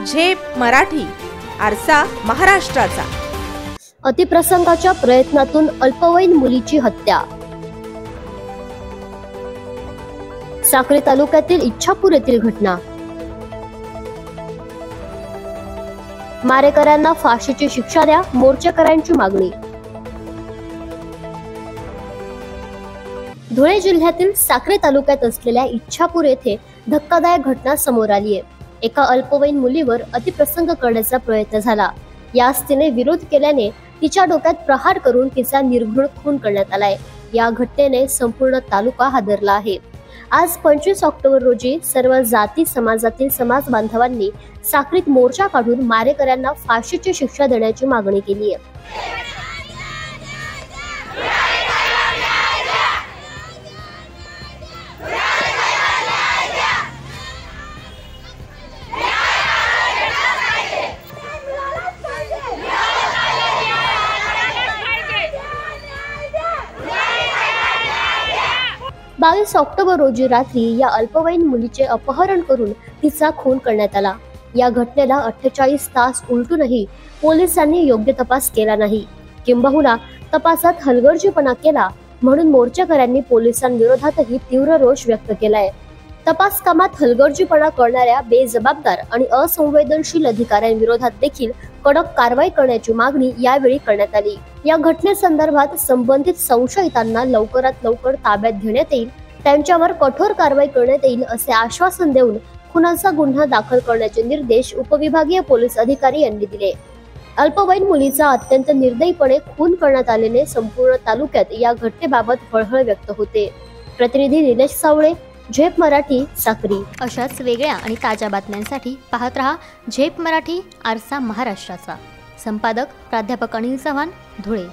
झेप मराठी, आरसा महाराष्ट्राचा। अतिप्रसंगाच्या प्रयत्नातून अल्पवयीन मुलीची हत्या। साक्री तालुक्यातील इच्छापूर येथील घटना। मारेकऱ्यांना फाशीची शिक्षा द्या, मोर्चेकऱ्यांची मागणी। धुळे जिल्ह्यातील साक्री तालुक्यात असलेल्या इच्छापूर येथे धक्कादायक घटना समोर आली आहे। एका अल्पवयीन मुलीवर अतिप्रसंग करण्याचा प्रयत्न झाला। यास तिने विरोध केल्याने तिच्या डोक्यात प्रहार करून तिचा निर्घृण खून करण्यात आलाय। या घटनेने संपूर्ण तालुका हादरला आहे। आज 25 ऑक्टोबर रोजी सर्व जाती समाजातील समाज बांधवांनी साक्रीत मोर्चा काढून मारेकऱ्यांना फाशीची शिक्षा देण्याची मागणी केली आहे। 22 ऑक्टोबर रोजी रात्री या अल्पवयीन मुलीचे अपहरण करून तिचा खून करण्यात आला। या घटनेला 48 तास उलटूनही पोलिसांनी योग्य तपास केला नाही, किंबहुना तपासात हलगर्जीपणा केला, म्हणून मोर्चेकऱ्यांनी पोलिसांविरोधातही तीव्र रोष व्यक्त केलाय। तपास कामात हलगर्जीपणा करणाऱ्या बेजबाबदार आणि असंवेदनशील अधिकाऱ्यांविरोधात देखील कडक कारवाई करण्याची मागणी यावेळी करण्यात आली। या घटनेसंदर्भात संबंधित संशयितांना लवकरात लवकर ताब्यात घेण्यात येईल, त्यांच्यावर कठोर कारवाई करण्यात येईल असे आश्वासन देऊन खुनाचा गुन्हा दाखल करण्याचे निर्देश उपविभागीय पोलीस अधिकारी यांनी दिले। अल्पवयीन मुलीचा अत्यंत निर्दयीपणे खून करण्यात आल्याने संपूर्ण तालुक्यात या घटनेबाबत हळहळ व्यक्त होते। प्रतिनिधी निलेश सावळे, झेप मराठी, साक्री। अशाच वेगळ्या आणि ताज्या बातम्यांसाठी पाहत रहा झेप मराठी, आरसा महाराष्ट्राचा। संपादक प्राध्यापक अनिल चव्हाण, धुळे।